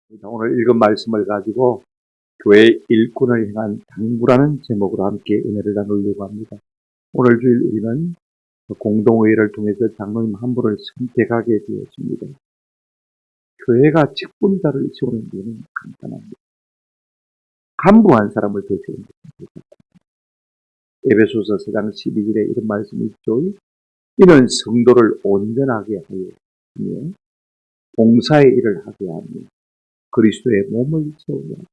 오늘 읽은 말씀을 가지고 교회 일꾼을 향한 당부라는 제목으로 함께 은혜를 나누려고 합니다. 오늘 주일 우리는 공동회의를 통해서 장로님 한 분을 선택하게 되었습니다. 교회가 직분자를 세우는 데는 간단합니다. 간부한 사람을 더 세우는 것입니다. 에베소서 4장 12절에 이런 말씀이 있죠. 이는 성도를 온전하게 하여 봉사의 일을 하게 하며 그리스도의 몸을 세우게 합니다.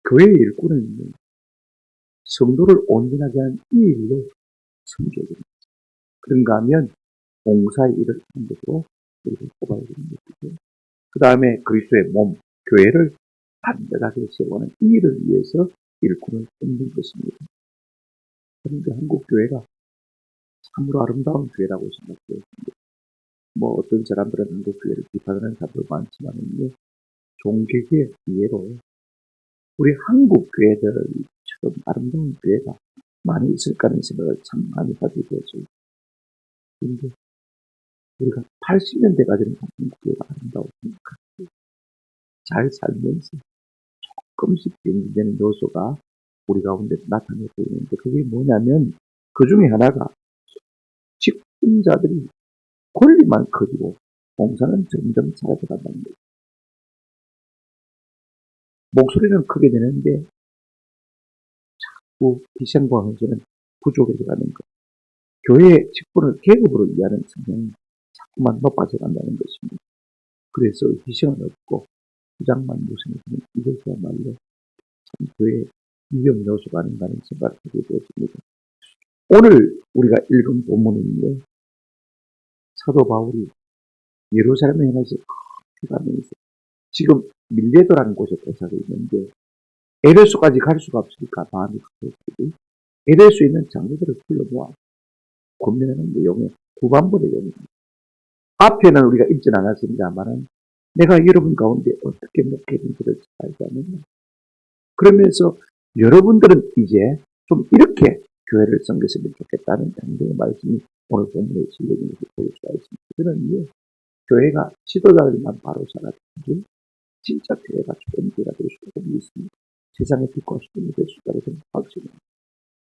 교회의 일꾼은 성도를 온전하게 하는 이 일로 섬겨야 됩니다. 그런가 하면 봉사의 일을 하는 것으로 우리가 뽑아야 되는 것이죠. 그 다음에 그리스도의 몸, 교회를 단단하게 세우는 이 일을 위해서 일꾼을 뽑는 것입니다. 그런데 한국 교회가 참으로 아름다운 교회라고 생각되었습니다. 어떤 사람들은 한국 교회를 비판하는 사람도 많지만요, 종교의 이해로 우리 한국 교회들처럼 아름다운 교회가 많이 있을까 하는 생각을 참 많이 하게 되었어요. 그런데 우리가 80년대까지는 한국 교회가 아름다워 생각하고 잘 살면서 조금씩 변질되는 요소가 우리 가운데 나타내고 있는데, 그게 뭐냐면 그 중에 하나가 직분자들이 권리만 커지고 봉사는 점점 사라져간다는 거예요. 목소리는 크게 되는데 자꾸 희생과 헌신은 부족해져 가는 것. 교회의 직분을 계급으로 이해하는 성향이 자꾸만 높아져 간다는 것입니다. 그래서 희생은 없고 주장만 무성해지는 이것이야말로 참 교회의 위험 요소가 아닌가 하는 생각을 하게 되었습니다. 오늘 우리가 읽은 본문은요, 사도 바울이 예루살렘에 향해서 크게 가면서 지금 밀레도라는 곳에 도착해 있는데 에베소까지 갈 수가 없으니까 마음이 급해지고 에베소에 있는 장로들을 불러 모아 권면하는 내용의 후반부 내용입니다. 앞에는 우리가 읽진 않았습니다만은 내가 여러분 가운데 어떻게 목회인지를 알지 않느냐. 그러면서 여러분들은 이제 좀 이렇게 교회를 섬겼으면 좋겠다는 당대의 말씀이 오늘 본문에 실려있는 것을 볼 수가 있습니다. 그런요, 교회가 지도자들만 바로 살아가는 진짜 교회가 좋은 교회가 될 수가 있습니다. 세상의 빛과 수준이 될 수 있다고 생각합니다.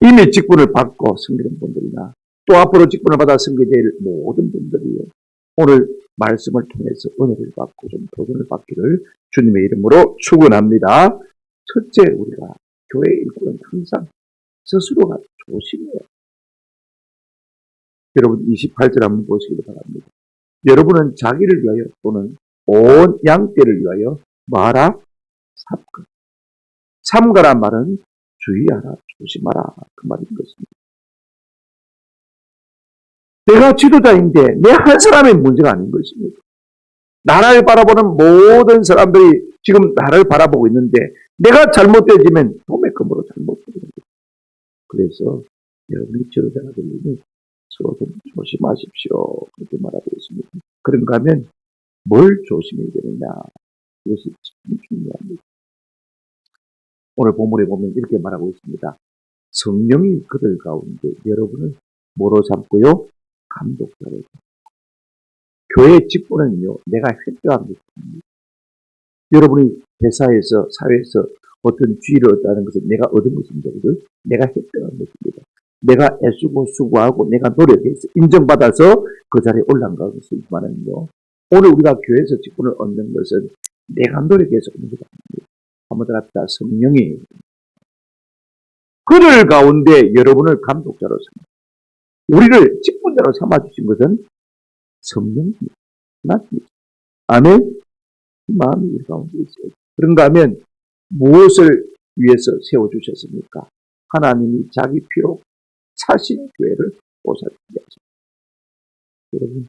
이미 직분을 받고 섬기는 분들이나 또 앞으로 직분을 받아 섬기게 될 모든 분들이요, 오늘 말씀을 통해서 은혜를 받고 좀 도전을 받기를 주님의 이름으로 축원합니다. 첫째, 우리가 교회 일꾼은 항상 스스로가 조심해요. 여러분 28절 한번 보시기를 바랍니다. 여러분은 자기를 위하여 또는 온 양떼를 위하여 뭐하라? 삼가. 삼가란 말은 주의하라, 조심하라 그 말인 것입니다. 내가 지도자인데 내 한 사람의 문제가 아닌 것입니다. 나를 바라보는 모든 사람들이 지금 나를 바라보고 있는데 내가 잘못되어지면 도매금으로 잘못되는 거예요. 그래서 여러분이 지도자가 되려면 서로 좀 조심하십시오. 그렇게 말하고 있습니다. 그런가 하면 뭘 조심해야 되느냐, 이것이 참 중요합니다. 오늘 본문에 보면 이렇게 말하고 있습니다. 성령이 그들 가운데 여러분을 뭐로 삼고요? 감독자로 삼고. 교회의 직분은요, 내가 획득한 것입니다. 여러분이 회사에서, 사회에서 어떤 지위를 얻다는 것은 내가 얻은 것입니다. 내가 획득한 것입니다. 내가 애쓰고 수고하고 내가 노력해서 인정받아서 그 자리에 올라간 것이지만은요, 오늘 우리가 교회에서 직분을 얻는 것은 내가 노력해서 얻는 것이 아닙니다. 한번 더 합시다. 성령이 그들 가운데 여러분을 감독자로 삼아, 우리를 직분자로 삼아주신 것은 성령입니다. 맞습니다. 아멘. 마음이 우리 가운데 있어요. 그런가 하면 무엇을 위해서 세워주셨습니까? 하나님이 자기 피로 사신 교회를 보살피게 하십니다. 여러분,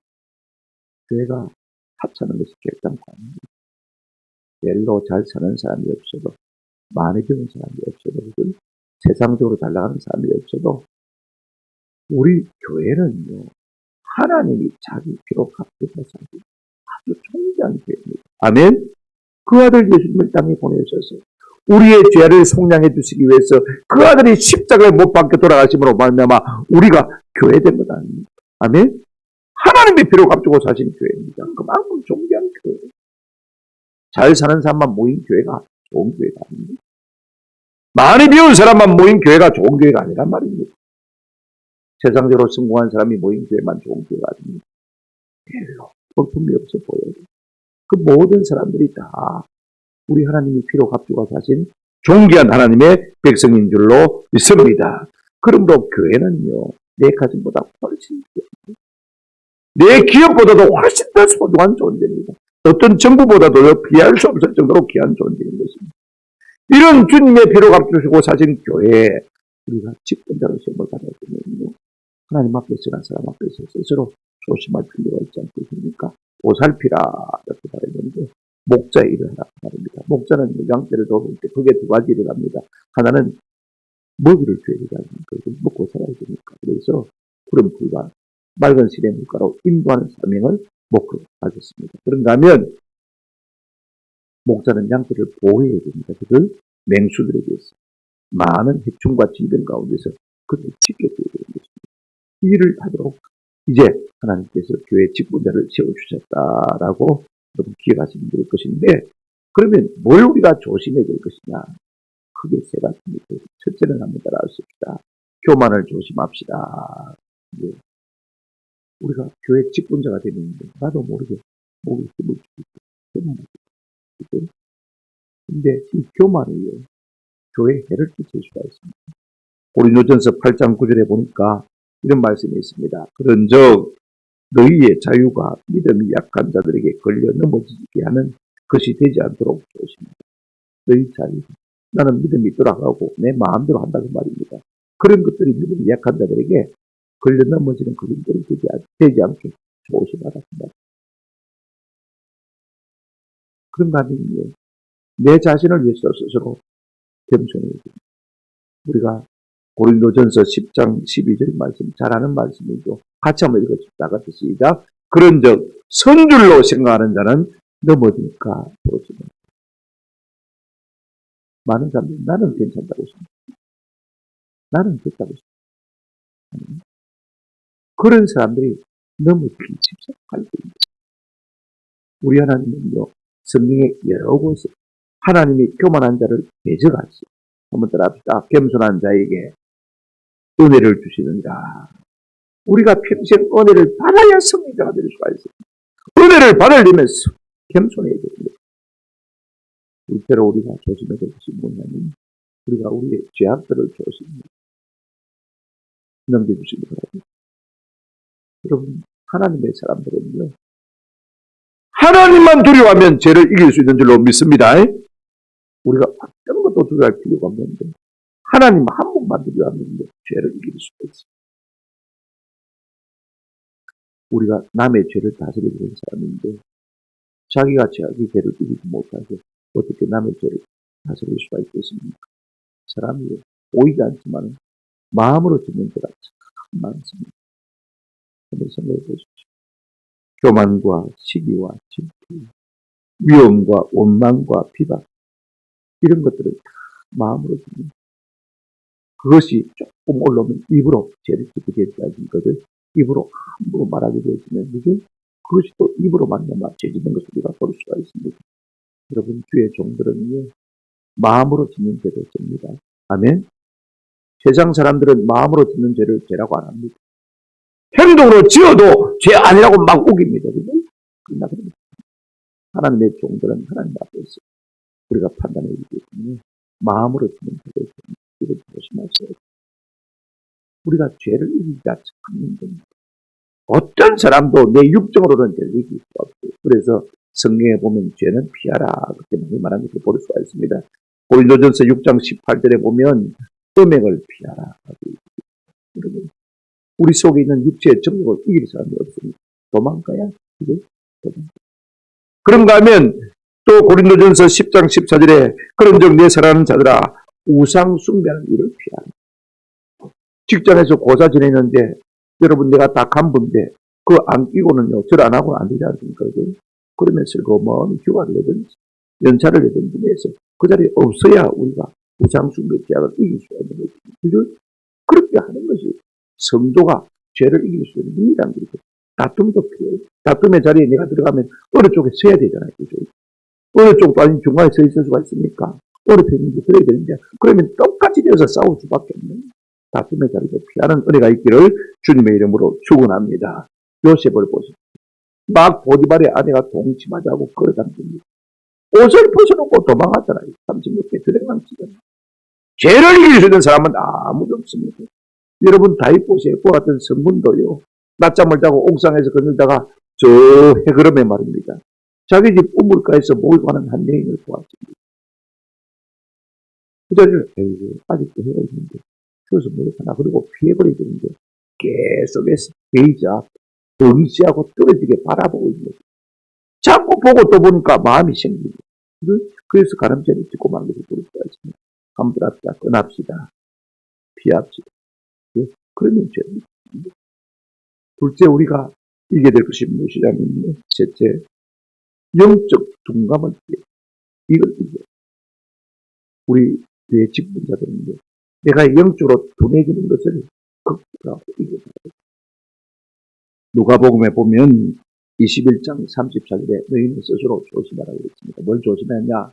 교회가 합사는 것이 결단코 아닙니다. 별로 잘 사는 사람이 없어도, 많이 배운 사람이 없어도, 혹은 세상적으로 잘 나가는 사람이 없어도 우리 교회는요, 하나님이 자기 피로 값져서 사신 아주 존귀한 교회입니다. 아멘. 그 아들 예수님을 땅에 보내셔서 우리의 죄를 속량해 주시기 위해서 그 아들이 십자가에 못 박혀 돌아가심으로 말미암아 우리가 교회된 것 아닙니까? 아멘. 하나님의 피로 값주고 사신 교회입니다. 그만큼 존귀한 교회. 잘 사는 사람만 모인 교회가 좋은 교회가 아닙니다. 많이 배운 사람만 모인 교회가 좋은 교회가 아니란 말입니다. 세상적으로 성공한 사람이 모인 교회만 좋은 교회가 아닙니다. 별로 볼품이 없어 보여요. 그 모든 사람들이 다 우리 하나님이 피로 값주고 사신 존귀한 하나님의 백성인 줄로 믿습니다. 그러므로 교회는요, 내 가정보다 훨씬 내 기업보다도 훨씬 더 소중한 존재입니다. 어떤 정부보다도 피할 수 없을 정도로 귀한 존재인 것입니다. 이런 주님의 피로 값주시고 사신 교회에 우리가 직분자로 시험을 받아야 되면요, 하나님 앞에서 한 사람 앞에서 스스로 조심할 필요가 있지 않겠습니까? 보살피라 이렇게 말했는데 목자 일을 하라 말입니다. 목자는 양떼를 돌볼 때 크게 두 가지 일을 합니다. 하나는 먹이를 줘야 되지 않습니까? 먹고 살아야 되니까. 그래서 푸른 풀과 맑은 시내 물가로 인도하는 사명을 목표로 가졌습니다. 그런가 하면 목자는 양떼를 보호해야 됩니다. 그들 맹수들에게서 많은 해충과 질병 가운데서 그들을 지켜줘야 되는 것입니다. 이 일을 하도록 이제 하나님께서 교회 직분자를 세워주셨다라고 여러분 기억하시면 될 것인데, 그러면 뭘 우리가 조심해야 될 것이냐? 크게 세 가지입니다. 첫째는 한번 따라하십시다. 교만을 조심합시다. 예. 우리가 교회 직분자가 되면 나도 모르게 목이 힘을 주고 교만하죠. 근데 이 교만이요, 교회에 해를 끼칠 수가 있습니다. 고린도전서 8장 9절에 보니까 이런 말씀이 있습니다. 그런즉 너희의 자유가 믿음이 약한 자들에게 걸려 넘어지게 하는 것이 되지 않도록 조심하라. 너희 자유, 나는 믿음이 돌아가고 내 마음대로 한다고 말입니다. 그런 것들이 믿음이 약한 자들에게 걸려 넘어지는 그런 것들이 되지 않게 조심하라. 그런가 하면요, 내 자신을 위해서 스스로 겸손해야 됩니다. 우리가 고린도전서 10장 12절 말씀 잘 아는 말씀이죠. 같이 한번 읽어줍시다. 같이 시작. 그런즉 선줄로 생각하는 자는 넘어지니까 조심해. 많은 사람들이 나는 괜찮다고 생각합니다. 나는 됐다고 생각합니다. 그런 사람들이 넘어지기 십사할 겁니다. 우리 하나님은요, 성경의 여러 곳에 하나님이 교만한 자를 대적하시고, 한번 따라합시다. 겸손한 자에게 은혜를 주시느니라. 우리가 평생 은혜를 받아야 성리자가 될 수가 있습니다. 은혜를 받으려면 겸손해야 됩니다. 실제로 우리가 조심해야 될 것이 뭐냐면, 우리가 우리의 죄악들을 조심해야 넘겨주시기 바랍니다. 여러분, 하나님의 사람들은요, 하나님만 두려워하면 죄를 이길 수 있는 줄로 믿습니다. 우리가 어떤 것도 두려워할 필요가 없는데, 하나님 한 분만 두려워하면 죄를 이길 수가 있습니다. 우리가 남의 죄를 다스리는 사람인데, 자기가 자기 죄를 이기지 못하고 어떻게 남의 죄를 다스릴 수가 있겠습니까? 사람이 보이지 않지만 마음으로 짓는 죄가 참 많습니다. 한번 생각해 보십시오. 교만과 시기와 질투, 위험과 원망과 비방, 이런 것들은 다 마음으로 짓는 죄. 그것이 조금 올라오면 입으로 죄를 짓게 되는 것을 입으로 함부로 말하게 되어지면 그것이 또 입으로 만나면 죄 짓는 것을 우리가 볼 수가 있습니다. 여러분, 주의 종들은요, 마음으로 짓는 죄를 집니다. 아멘. 세상 사람들은 마음으로 짓는 죄를 죄라고 안 합니다. 행동으로 지어도 죄 아니라고 막 우깁니다. 그러나 하나님의 종들은 하나님 앞에서 우리가 판단해야 되기 때문에 마음으로 짓는 죄를 집니다. 이걸 조심하셔야 돼요. 우리가 죄를 이기지 않는 겁니다. 어떤 사람도 내 육정으로는 죄를 이길 수가 없어요. 그래서 성경에 보면 죄는 피하라, 그렇게 많이 말하는 것을 볼 수가 있습니다. 고린도전서 6장 18절에 보면 음행을 피하라. 여러분, 우리 속에 있는 육체의 정욕을 이길 사람이 없습니다. 도망가야 이게 도망가. 그런가 하면 또 고린도전서 10장 14절에 그런즉 내 사랑하는 자들아 우상 숭배하는 일을 피하라. 직장에서 고사 지내는데 여러분, 내가 다 간부인데 그거 안 끼고는요, 절 안 하고는 안 되지 않습니까? 그러면 슬그머니 휴가를 내든지 연차를 내든지 해서 그 자리에 없어야 우리가 우상숭배 죄악을 이길 수가 있는 거죠. 그렇게 하는 것이 성도가 죄를 이길 수 있는 유일한 거죠. 다툼도 피해요. 다툼의 자리에 내가 들어가면 어느 쪽에 서야 되잖아요. 그죠? 어느 쪽도 아닌 중간에 서 있을 수가 있습니까? 어느 편인지 그래야 되는데, 그러면 똑같이 되어서 싸울 수밖에 없는 다툼의 자리를 피하는 은혜가 있기를 주님의 이름으로 축원합니다. 요셉을 보십시오. 막 보디발의 아내가 동침하자고 끌어당깁니다. 옷을 벗어놓고 도망하잖아요. 36개 드랭망치잖아요. 죄를 이길 수 있는 사람은 아무도 없습니다. 여러분 다윗보시에 보았던 성분도요. 낮잠을 자고 옥상에서 걷는다가 저 해그름에 말입니다. 자기 집 우물가에서 목을 가는 한 여인을 보았습니다. 그 자리를 아직도 해가 있는데 그래서 목을 하나 그리고 피해버리게 되는데 계속해서 베이자 응시하고 떨어지게 바라보고 있는 거죠. 자꾸 보고 또 보니까 마음이 생기고 그래서 가늠죄를 짓고 만 것을 볼 수가 있습니다. 함부랍시다. 떠납시다. 피합시다. 그러면 죄입니다. 둘째 우리가 이게 될 것이 무엇이냐면요. 셋째 영적 둔감을 이걸 이겨. 우리 뒤에 직분자들은요. 내가 영적으로 둔해지는 것을 극복하고 이겨야 돼요. 누가복음에 보면 21장 34절에 너희는 스스로 조심하라고 했습니다. 뭘 조심하냐?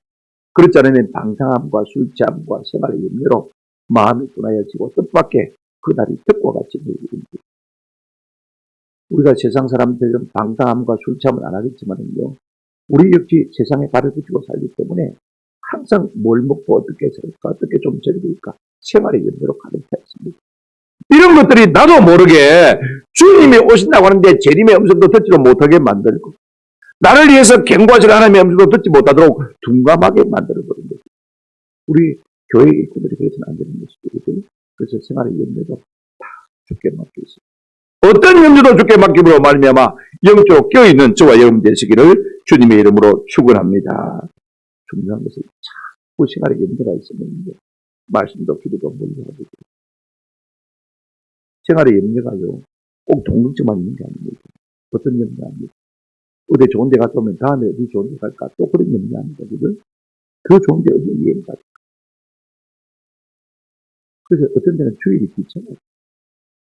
그렇지 않으면 방탕함과 술 취함과 생활의 염려로 마음이 둔하여지고 뜻밖의 그날이 뜻과 같이 보이는데 우리가 세상 사람들은 방탕함과 술 취함을 안 하겠지만요. 우리 역시 세상에 발을 붙이고 살기 때문에 항상 뭘 먹고 어떻게 살까 어떻게 좀 즐길까 생활의 염려로 가득 차 있습니다. 이런 것들이 나도 모르게 주님이 오신다고 하는데 재림의 음성도 듣지도 못하게 만들고 나를 위해서 경고하시는 하나님의 음성도 듣지 못하도록 둔감하게 만들어버린 거죠. 우리 교회 일꾼들이 그래서는 안 되는 것이거든요. 그래서 생활의 염려도 다 주께 맡겨 있어요. 어떤 염려도 주께 맡김으로 말미암아 영적으로 껴있는 저와 여러분 되시기를 주님의 이름으로 축원합니다. 중요한 것은 자꾸 생활의 염려가 있으면 말씀도 기도도 멀리하고 생활의 염려가요. 꼭 동등증만 있는 게 아닙니다. 어떤 염려 아닙니까? 어디 좋은 데 갔다 오면 다음에 어디 좋은 데 갈까? 또 그런 염려 아닙니까? 더 좋은 데 어디 여행 갈까? 그래서 어떤 데는 주일이 귀찮아요.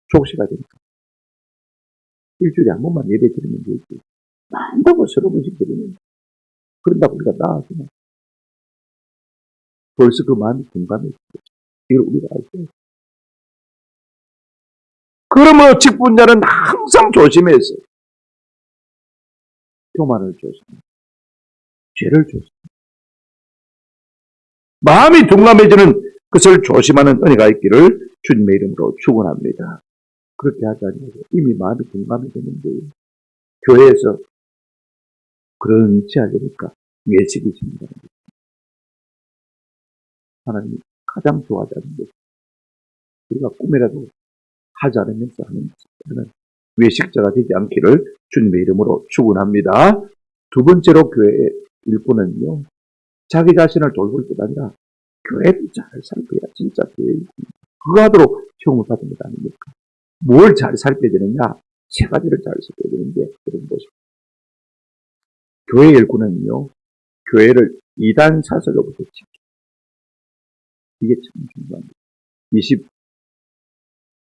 족시가 되니까. 일주일에 한 번만 예배 드리면 되지. 많다고 서너 번씩 드리면. 그런다고 우리가 나아지나? 벌써 그 마음이 공감이 있어요. 이걸 우리가 알죠. 그러므로 직분자는 항상 조심해서 교만을 조심해. 죄를 조심해. 마음이 둔감해지는 것을 조심하는 은혜가 있기를 주님의 이름으로 축원합니다. 그렇게 하지 않으면 이미 마음이 둔감해지는데 교회에서 그런지 하려니까 외식이 생긴다는 거죠. 하나님이 가장 좋아하지 않는 것. 우리가 꿈이라도 하지 않으면서 하는 것은 외식자가 되지 않기를 주님의 이름으로 축원합니다. 두 번째로 교회의 일꾼은요. 자기 자신을 돌볼 것 아니라 교회를 잘 살펴야 진짜 교회 일꾼. 그거 하도록 시험을 받은 것 아닙니까? 뭘 잘 살펴야 되느냐? 세 가지를 잘 살펴야 되는데 그런 것입니다. 교회 일꾼은요. 교회를 이단 사설로부터 지키고 이게 참 중요합니다.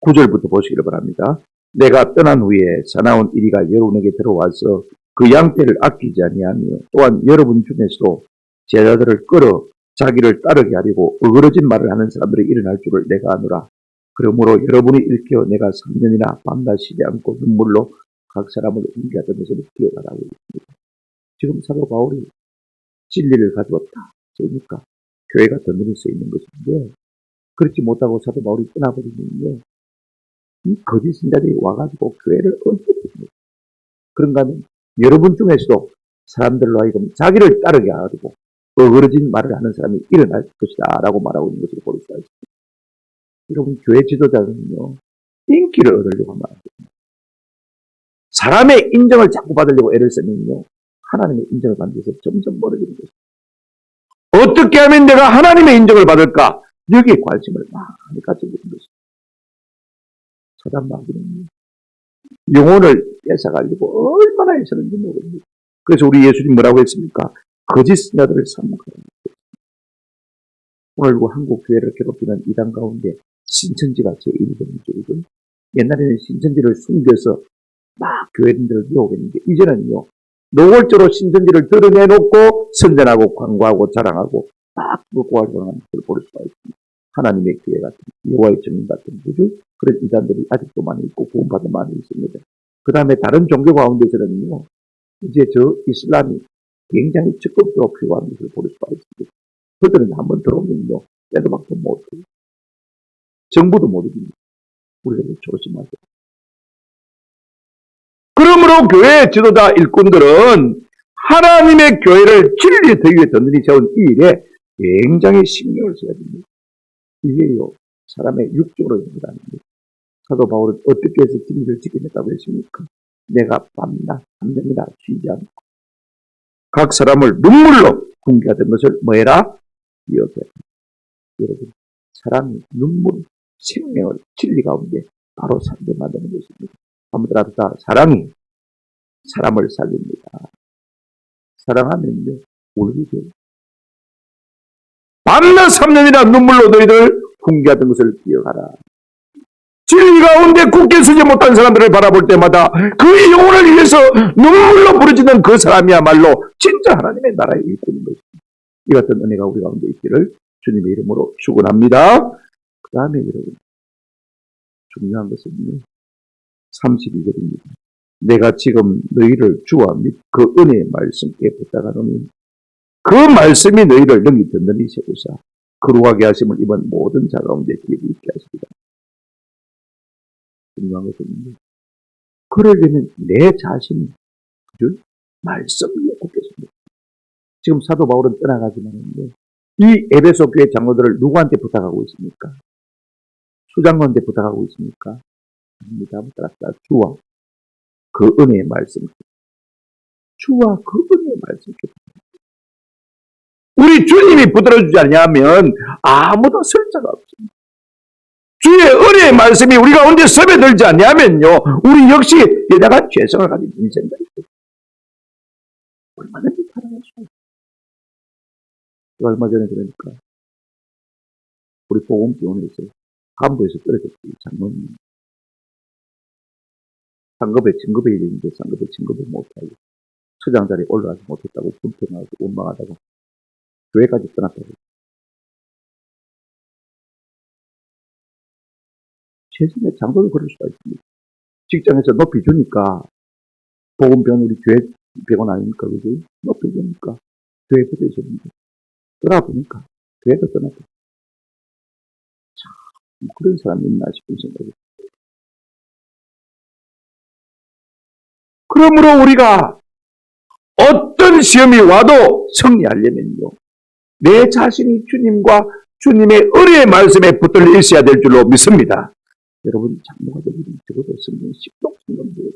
29절부터 보시기를 바랍니다. 내가 떠난 후에 사나운 이리가 여러분에게 들어와서 그 양떼를 아끼지 아니하며 또한 여러분 중에서도 제자들을 끌어 자기를 따르게 하려고 어그러진 말을 하는 사람들이 일어날 줄을 내가 아노라. 그러므로 여러분이 일깨어 내가 3년이나 밤낮 쉬지 않고 눈물로 각 사람을 옮겨하던 것을 기억하라고 했습니다. 지금 사도 바울이 진리를 가져왔다. 그러니까 교회가 더 늘릴 수 있는 것인데 그렇지 못하고 사도 바울이 떠나버리면요. 이 거짓 신자들이 와가지고 교회를 엉켜버립니다. 그런가 하면 여러분 중에서도 사람들로 하여금 자기를 따르게 하고 어그러진 말을 하는 사람이 일어날 것이다 라고 말하고 있는 것을 볼 수가 있습니다. 여러분 교회 지도자는요. 인기를 얻으려고 하면 안 됩니다. 사람의 인정을 자꾸 받으려고 애를 쓰면요. 하나님의 인정을 받는 데서 점점 멀어지는 것입니다. 어떻게 하면 내가 하나님의 인정을 받을까? 여기에 관심을 많이 가지고 있는 것입니다. 사단 마귀는 영혼을 뺏어가려고 얼마나 애쓰는지 모릅니다. 그래서 우리 예수님 뭐라고 했습니까? 거짓 신자들을 삼가라. 오늘 한국 교회를 괴롭히는 이단 가운데 신천지가 제1번이거든. 옛날에는 신천지를 숨겨서 막 교회인들을 유혹했는데 이제는요. 노골적으로 신천지를 드러내놓고 선전하고 광고하고 자랑하고 딱 그거하는 것을 볼 수가 있습니다. 하나님의 교회 같은 여호와의 증인 같은 그런 이단들이 아직도 많이 있고 구원받은 많이 있습니다. 그 다음에 다른 종교 가운데서는요, 이제 저 이슬람이 굉장히 적극적으로 필요한 것을 볼 수가 있습니다. 그들은 한번 들어오면요, 때도 박도 못해요. 정부도 못 이깁니다. 우리가 조심하세요. 그러므로 교회 지도자 일꾼들은 하나님의 교회를 진리에 더 위해 든든히 세운 이 일에 굉장히 신경을 써야 됩니다. 이게요, 사람의 육적으로 연결하는 거예요. 사도 바울은 어떻게 해서 진리를 지켜냈다고 했습니까? 내가 밤낮 한명이나 쉬지 않고 각 사람을 눈물로 붕괴하던 것을 뭐해라? 기억해라. 여러분, 사랑이 눈물, 생명을 진리 가운데 바로 살게 만드는 것입니다. 한번 들어봅시다. 사랑이 사람을 살립니다. 사랑하면요, 울게 돼요. 밤낮 3년이나 눈물로 너희들 붕괴하던 것을 기억하라. 진리 가운데 굳게 서지 못한 사람들을 바라볼 때마다 그의 영혼을 위해서 눈물로 부르짖는 그 사람이야말로 진짜 하나님의 나라의 일꾼인 것입니다. 이 같은 은혜가 우리 가운데 있기를 주님의 이름으로 축원합니다. 그 다음에 여러분, 중요한 것은 32절입니다. 내가 지금 너희를 주와 및 그 은혜의 말씀께 부탁하노니 그 말씀이 너희를 능히 든든히 세우사 거룩하게 하심을 입은 모든 자 가운데 기회 있게 하십니다. 중요한 것은 그러려면 내 자신이 말씀 위에 굳게 섭니다. 지금 사도 바울은 떠나가지만 이 에베소 교회 장로들을 누구한테 부탁하고 있습니까? 수장관한테 부탁하고 있습니까? 아닙니다. 주와 그 은혜의 말씀, 주와 그 은혜의 말씀. 우리 주님이 붙들어주지 않냐면 아무도 설 자가 없습니다. 주의 은혜의 말씀이 우리가 언제 스며들지 않냐면요, 우리 역시 여자가 죄성을 가진 인생들이 있어요. 얼마든지 살아갈 수 있어요. 얼마 전에 그러니까 우리 보험병원에서 간부에서 떨어졌어요. 장모님. 상급에 진급해야 되는데 상급에 진급을 못하고 처장 자리에 올라가지 못했다고 불평하고 원망하다가 교회까지 떠났다고. 세상에 장도를 그럴 수가 있습니다. 직장에서 높이 주니까 보건병원 우리 교회 병원 아닙니까? 그지? 높이 주니까 교회 붙어 있었는데 떠나보니까 교회도 떠났다. 참 그런 사람이 있나 싶은 생각이. 그러므로 우리가 어떤 시험이 와도 승리하려면요, 내 자신이 주님과 주님의 은혜의 말씀에 붙들려 있어야 될 줄로 믿습니다. 여러분, 장로가 되면 적어도 성경 10동 성경 돼요.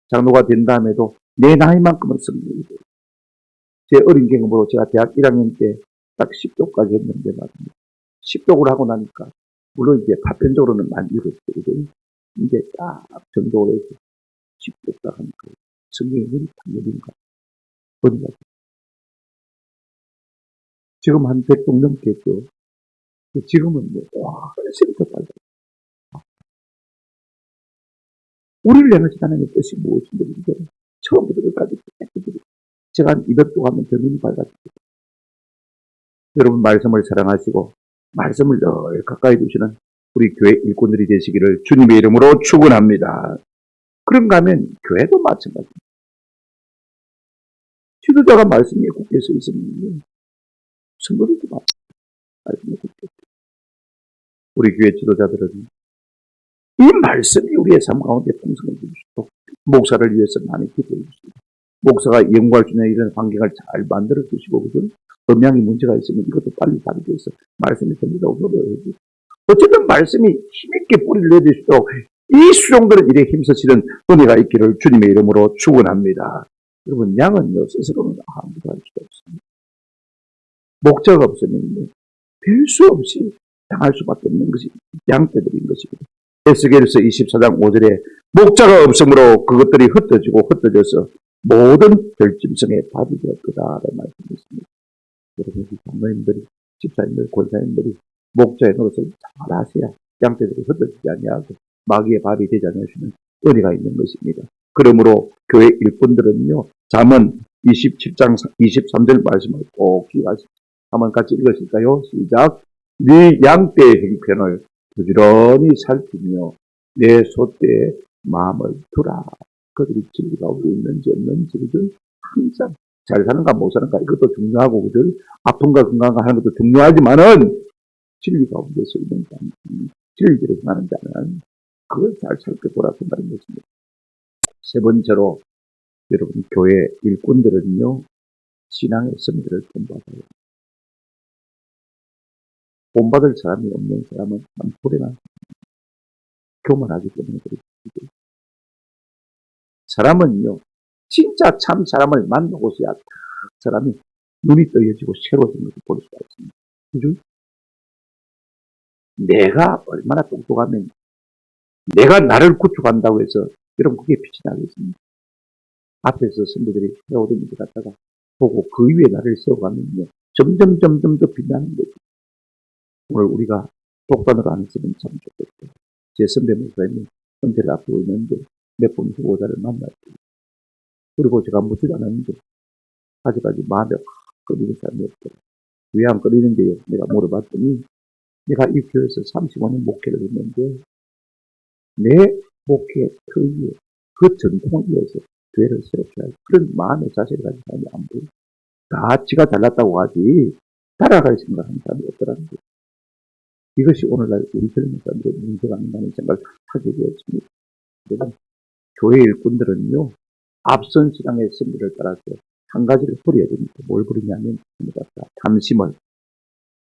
장로가 된 다음에도 내 나이만큼은 성경이 돼요. 제 어린 경험으로 제가 대학 1학년 때 딱 10독까지 했는데 말입니다. 10독을 하고 나니까 물론 이제 파편적으로는 많이 읽었어요. 이제 딱 정독을 해서 10독 딱 하니까 성경이 늘 당연인가 어디가 지금 한 100독 넘겠죠. 지금은 뭐 훨씬 더 빨라요. 우리를 향하신 하나님의 뜻이 무엇인지 우리가 처음부터 끝까지 제가 한 200독 하면 더 눈이 밝아집니다. 여러분, 말씀을 사랑하시고 말씀을 늘 가까이 두시는 우리 교회 일꾼들이 되시기를 주님의 이름으로 축원합니다. 그런가 하면 교회도 마찬가지입니다. 지도자가 말씀 위에 굳게 서 있으면 성도들도 마찬가지입니다. 말씀 위에 굳게. 우리 교회 지도자들은 이 말씀이 우리의 삶 가운데 풍성을 주시고 목사를 위해서 많이 기도해 주십니다. 목사가 연구할 수 있는 이런 환경을 잘 만들어 주시고 그죠? 음향이 문제가 있으면 이것도 빨리 다루게 해서 말씀이 됩니다고 노력해주고 어쨌든 말씀이 힘있게 뿌리를 내주시도록 이 수종들은 일에 힘쓰시는 은혜가 있기를 주님의 이름으로 축원합니다. 여러분, 양은요 스스로는 아무도 할 수가 없습니다. 목자가 없으면 별 수 없이 당할 수밖에 없는 것이 양떼들인 것입니다. 에스겔서 24장 5절에 목자가 없으므로 그것들이 흩어져서 모든 들짐승의 밥이 되었다라는 말씀이 있습니다. 여러분, 장로님들이, 집사님들, 권사님들이 목자의 노릇을 잘 하셔야 양떼들이 흩어지지 아니하고 마귀의 밥이 되지 않으시는 은혜가 있는 것입니다. 그러므로 교회 일꾼들은요, 잠언 27장 23절 말씀을 꼭 기억하십시오. 한번 같이 읽으실까요? 시작. 네 양떼의 형편을 부지런히 살피며 내 소떼의 마음을 두라. 그들이 진리 가운데 있는지 없는지 그들 항상 잘 사는가 못 사는가 이것도 중요하고 그들 아픈가 건강한가 하는 것도 중요하지만은 진리 가운데서 있는 자는 진리대로 행하는 자는 그걸 잘 살펴보라고 말한 것입니다. 세 번째로 여러분 교회 일꾼들은요 신앙의 선배를 본받아요. 본받을 사람이 없는 사람은 참 불행한 교만하기 때문에 그렇습니다. 사람은요 진짜 참 사람을 만나고서야 사람이 눈이 떠여지고 새로워진 것을 볼 수가 있습니다. 그죠? 내가 얼마나 똑똑하면 내가 나를 구축한다고 해서 여러분 그게 빛이 나겠습니다. 앞에서 선배들이 해오던 일을 갖다가 보고 그 위에 나를 세워가면요 점점 더 빛나는 거죠. 오늘 우리가 독단으로 안 쓰면 참 좋겠어요. 제 선배 목사님이 은퇴를 앞두고 있는데 몇 번 후보자를 만났고 그리고 제가 묻지도 않았는데 아직까지 마음에 끌리는 사람이 없더라고요. 왜 안 끌리는데요? 내가 물어봤더니 내가 이 교회에서 35년 목회를 했는데 내 목회 특유의 그 전통을 이어서 교회를 세워줘야 그런 마음의 자세를 가진 사람이 안 보여. 다 지가 잘났다고 하지 따라갈 생각하는 사람이 없더라는 거예요. 이것이 오늘날 우리 젊은 사람들의 문제가 아닌가는 생각을 하게 되었습니다. 여러분, 교회 일꾼들은요, 앞선 신앙의 선비를 따라서 한 가지를 버려야 됩니다. 뭘 버리냐면, 탐심을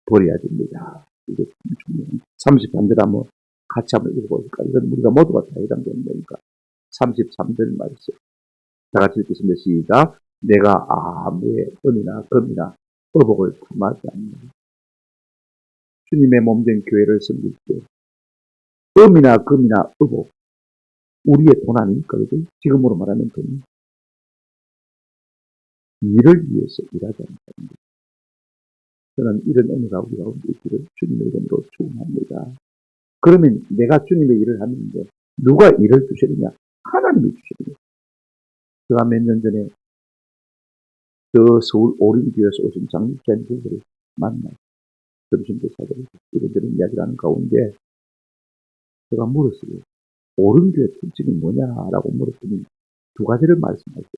버려야 됩니다. 이게 중요합니다. 33절 한번 같이 한번 읽어볼까? 이건 우리가 모두가 다 해당되는 거니까. 33절 말씀. 다 같이 읽겠습니다. 시작. 내가 아무의 은이나 금이나 의복을 탐하지 않는다. 주님의 몸된 교회를 섬길 때 금이나 금이나 의복 우리의 돈 아닙니까? 그죠? 지금으로 말하면 돈. 일을 위해서 일하지 않는다. 저는 이런 은혜가 우리 가운데 있기를 주님의 이름으로 축원합니다. 그러면 내가 주님의 일을 하는데 누가 일을 주시느냐? 하나님이 주시느냐? 제가 몇 년 전에 저 서울 오림교에서 오신 장육자인 분들을 만나 점심도 사드리고 이런저런 이야기를 하는 가운데 제가 물었어요. 오름교의 특징이 뭐냐라고 물었더니 두 가지를 말씀하셨어요.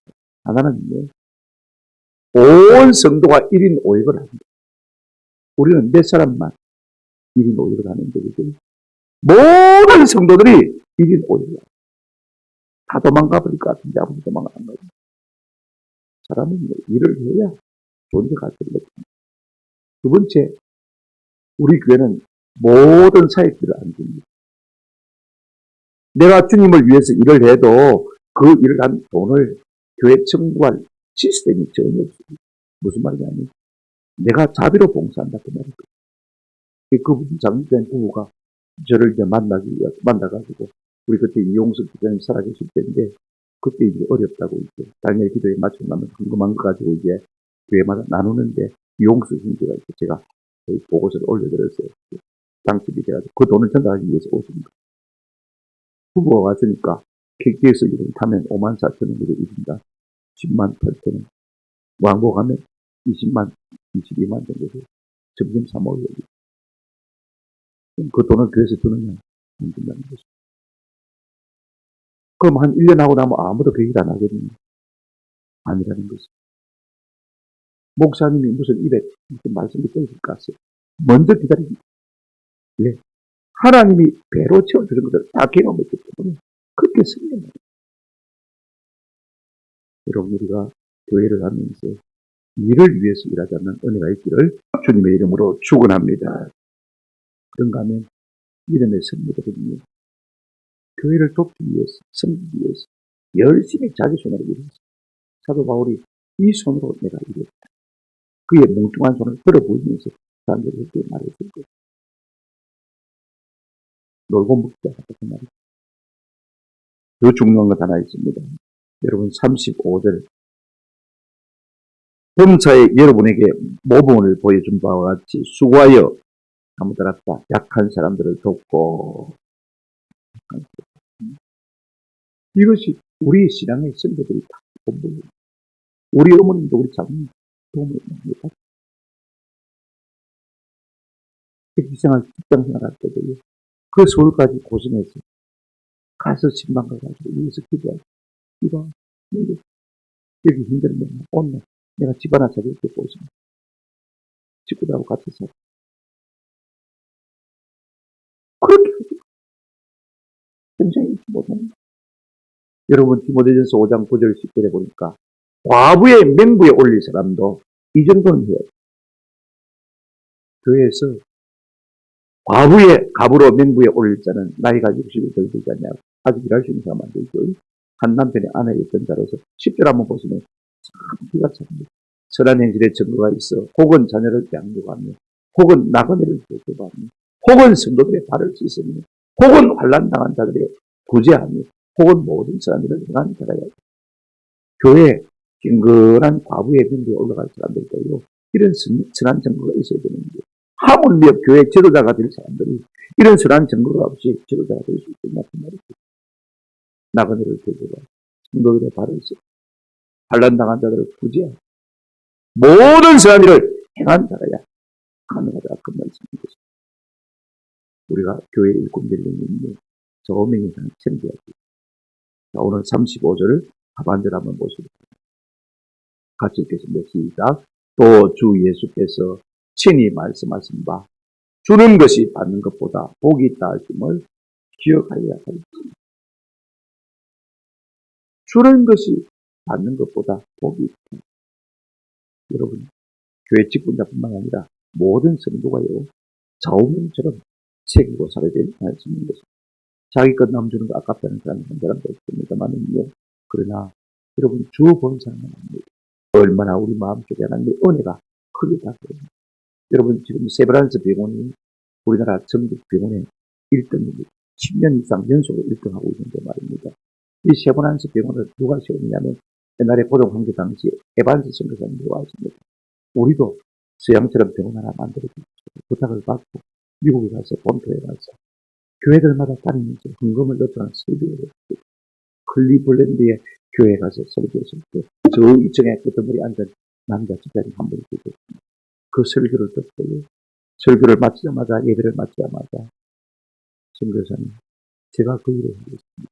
하나는요. 온 성도가 1인 5역을 합니다. 우리는 몇 사람만 1인 5역을 하는데 모든 성도들이 1인 5역을 다 도망가 버릴 것 같은데 아무도 도망가 안 가요. 사람은 일을 해야 존재가 됩니다. 두 번째, 우리 교회는 모든 사역들을 안 줍니다. 내가 주님을 위해서 일을 해도 그 일을 한 돈을 교회 청구할 시스템이 전혀 없습니다. 무슨 말이냐면 내가 자비로 봉사한다 그 말이죠. 그 장된 부부가 저를 이제 만나가지고 우리 그때 이용석 기자님 살아계실 때인데 그때 이제 어렵다고 이제 당일 기도에 맞추고 나면 궁금한 거 가지고 이제 교회마다 나누는데 이용석 형제가 제가 보고서를 올려드렸어요. 당집이 돼가지고 그 돈을 전달하기 위해서 오십니다. 후보가 왔으니까 KTX 이름 타면 54,000원으로 이긴다. 10만 8천원. 왕복하면 20만, 22만 정도로 점점 사 먹어요. 그 돈을 교회에서 주느냐? 안 준다는 것이죠. 그럼 한 1년 하고 나면 아무도 그 얘기를 안 하거든요. 아니라는 것이죠. 목사님이 무슨 입에 무슨 말씀이 떠있을까? 먼저 기다립니다. 네. 하나님이 배로 채워주는 것을 다 경험했기 때문에 그렇게 승리합니다. 여러분 우리가 교회를 하면서 일을 위해서 일하지 않는 은혜가 있기를 주님의 이름으로 축원합니다. 그런가 하면 이름의 성도들은요. 교회를 돕기 위해서, 섬기기 위해서 열심히 자기 손으로 일했어요. 사도 바울이 이 손으로 내가 일했다. 그의 뭉뚱한 손을 들어 보이면서 사람들에게 말해줄 거예요. 놀고 먹지 않았다 그 말이죠. 더 중요한 것 하나 있습니다. 여러분 35절 범사에 여러분에게 모범을 보여준 바와 같이 수고하여 아무 따랐다 약한 사람들을 돕고 이것이 우리 신앙의 선배들이 다 본보고 우리 어머님도 우리 장모님 도움을 많이 받고 직장 생활할 때도 그 서울까지 고생해서 가서 신방 가가지고 위에서 기도하고 이거 여기 힘들면 오늘 내가 집 하나 차릴게 보시면 친구들하고 같이 살고 그렇게 굉장히 잊지 못하는 거예요. 여러분 디모데전서 5장 9절 10절에 보니까 과부의 맹부에 올릴 사람도 이 정도는 해야 돼요. 교회에서 과부의 갑으로 맹부에 올릴 자는 나이가 60이 덜 되지 않냐고 아직 일할 수 있는 사람 안 되죠. 한 남편의 아내가 있던 자로서 10절 한번 보시면 참 기가 찹니다. 선한 행실의 증거가 있어 혹은 자녀를 양육하며 혹은 나그네를 교섭하며 혹은 성도들의 발을 씻으며 혹은 환난 당한 자들의 구제하며 혹은 모든 선한 일을 행한 자라야 돼. 교회에 싱근한 과부의 맹부에 올라갈 사람들도요. 이런 선한 증거가 있어야 되는데 하물며 교회 지도자가 될 사람들이 이런 선한 증거가 없이 지도자가 될 수 있겠냐 그 말이죠. 나그네를 교섭하고 성도들의 발을 씻고 환난 당한 자들을 구제하고 모든 선한 일을 행한 자라야 가능하다 그 말씀입니다. 우리가 교회 일꾼 되려면 저명이 챙겨야 돼요. 자, 오늘 35절을 하반절 한번 보시겠습니다. 같이 읽겠습니다. 시작. 또 주 예수께서 친히 말씀하신 바 주는 것이 받는 것보다 복이 있다 하심을 기억하여야 하겠습니다. 주는 것이 받는 것보다 복이 있다. 여러분 교회 직분자뿐만 아니라 모든 성도가요 좌우명처럼 새기고 살아야 될 말씀인 것입니다. 자기 것 남주는 거 아깝다는 사람이 한 사람도 있습니다만은요. 그러나 여러분 주 본 사람은 아닙니다. 얼마나 우리 마음속에 하나님의 은혜가 크게 닿거든요. 여러분 지금 세브란스 병원이 우리나라 전국 병원의 1등입니다. 10년 이상 연속으로 1등하고 있는데 말입니다. 이 세브란스 병원을 누가 세웠냐면 옛날에 고종 황제 당시 에반스 선교사님이 와있습니다. 우리도 서양처럼 병원 하나 만들어주고 부탁을 받고 미국에 가서 본토에 가서 교회들마다 다니면서 헌금을 넣었다는 설교를 했고 클리블랜드의 교회에 가서 설교했을 때 저 2층에 끄트머리 앉은 남자 집사님 한 분이 계셨습니다. 그 설교를 듣고요. 설교를 마치자마자 예배를 마치자마자 선교사님 제가 그 일을 하겠습니다.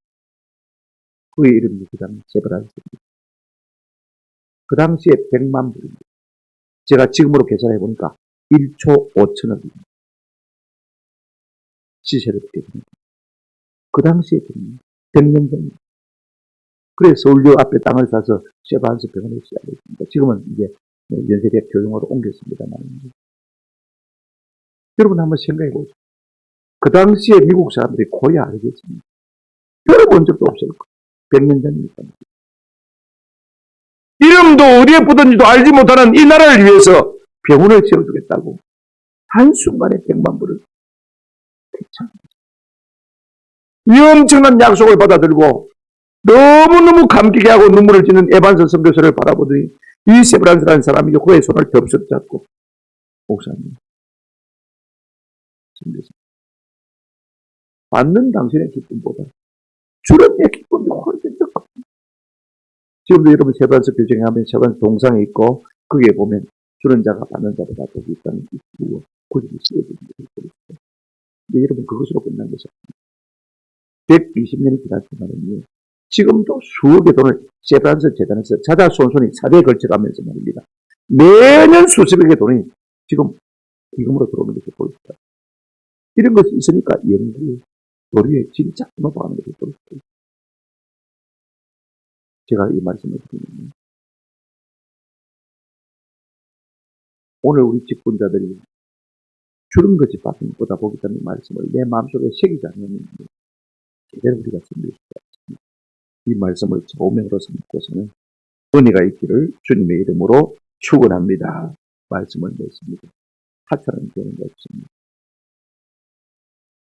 그의 이름이 그 당시 세브란스입니다. 그 당시에 100만 불입니다. 제가 지금으로 계산해 보니까 1초 5천원입니다. 시세를 듣게 됩니다. 그 당시에 100년 전입니다. 그래서 서울역 앞에 땅을 사서 세브란스 병원을 시작했습니다. 지금은 이제 연세대학 교정으로 옮겼습니다만. 여러분 한번 생각해 보세요. 그 당시에 미국 사람들이 고야 알겠습니다. 들어본 적도 없을 거예요. 100년 전이니까. 이름도 어디에 붙었는지도 알지 못하는 이 나라를 위해서 병원을 세워주겠다고 한순간에 100만 불을 이 엄청난 약속을 받아들고 너무너무 감격해 하고 눈물을 짓는 에반스 선교사를 바라보더니 이 세브란스라는 사람이 그의 손을 덥석 잡고 목사님 선교사 받는 당신의 기쁨보다 주는 내 기쁨이 훨씬 더 큽니다. 지금도 여러분 세브란스 교정에 하면 세브란스 동상이 있고 거기에 보면 주는 자가 받는 자보다 복이 있다는 이 구호 굳이 쓰여진 것을 보겠습니다. 근데 여러분 그것으로 끝난 것이 아닙니다. 120년이 지났지만은요. 지금도 수억의 돈을 세브란스 재단에서 자자손손이 사대에 걸쳐가면서 말입니다. 매년 수십억의 돈이 지금 기금으로 들어오는 것을 보입니다. 이런 것이 있으니까 연구, 도리에 진짜 넘어가는 것을 보입니다. 제가 이 말씀을 드리면 오늘 우리 직분자들이 주는 것이 받는 것보다 복이 있다는 말씀을 내 마음속에 새기지 않으면 제대로 우리가 섬길 수가 없습니다. 이 말씀을 좌우명으로 삼고서는 은혜가 있기를 주님의 이름으로 축원합니다. 말씀을 냈습니다. 하찮은 되는 것 없습니다.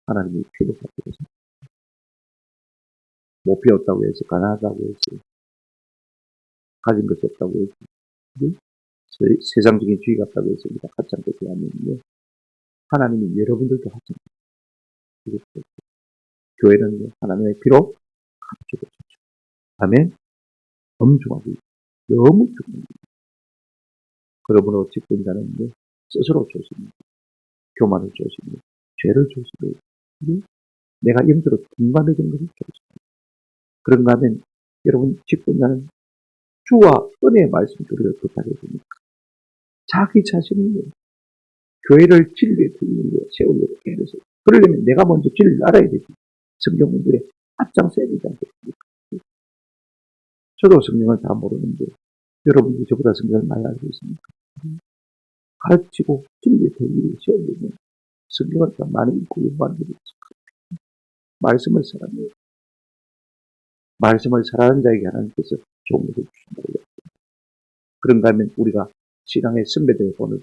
하나님이 피로 받고 못 배웠다고 해서 가난하다고 해서 가진 것이 없다고 해서 세상적인 주의 같다고 해서 우리가 하찮게 대하면요. 하나님이 여러분들도 하찮게 교회는 하나님의 피로 값주고 아멘. 엄중하고 너무 중요합니다. 그러므로 집권자는 스스로 조심히, 교만을 조심히, 죄를 조심히, 내가 영적으로 분간되는 것을 조심히. 그런가 하면 여러분 집권자는 주와 은혜의 말씀을 우리가 어떻게 됩니까? 자기 자신을 교회를 진리의 틀에 세우려고 해서 그러려면 내가 먼저 진리를 알아야 되지. 성경 공부에 앞장서야 되지 않겠습니까? 저도 성경을 다 모르는데 여러분이 저보다 성경을 많이 알고 있습니까? 가르치고 진리의 틀에 세우려면 성경을 더 많이 읽고 연구하는 것이 있습니다. 말씀을 사랑해요. 말씀을 사랑하는 자에게 하나님께서 좋은 것을 주신다고 했습니다. 그런가 하면 우리가 신앙의 선배들의 본을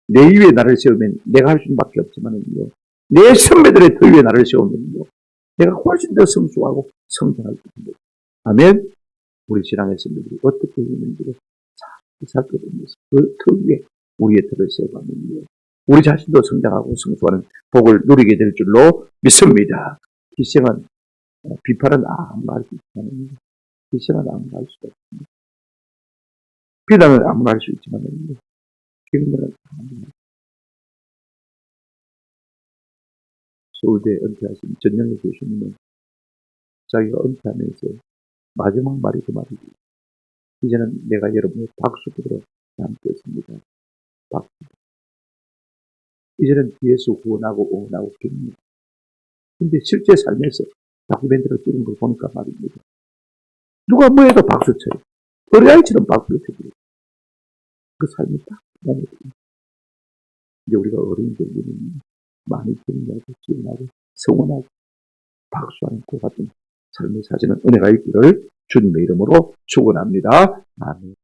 내 위에 나를 세우면 내가 할 수 있는 밖에 없지만은요. 내 선배들의 들 위에 나를 세우면요. 내가 훨씬 더 성숙하고 성장할 수 있는 거예요. 아멘. 우리 신앙의 선배들이 어떻게 있는지를 잘 살펴보면서 그 들 위에 우리의 들을 세워가면요. 우리 자신도 성장하고 성숙하는 복을 누리게 될 줄로 믿습니다. 희생은 비판은 아무나 할 수 있지만 희생은 아무나 할 수가 없습니다. 비난은 아무나 할 수 있지만 격려는 아무나. 서울대 은퇴하신 전영희 교수님은 자기가 은퇴하면서 마지막 말이 그 말이죠. 이제는 내가 여러분의 박수들로 남겠습니다. 박수. 이제는 뒤에서 후원하고 응원하고 깁니다. 근데 실제 삶에서 다큐멘터리를 찍은 걸 보니까 말입니다. 누가 뭐해도 박수 쳐요. 어린아이처럼 박수를 쳐요. 그 삶이 딱 그만이거든요. 이제 우리가 어린이들은 많이 격려하고 지원하고 성원하고 박수하는 것 같은 삶을 사시는 은혜가 있기를 주님의 이름으로 축원합니다. 아멘.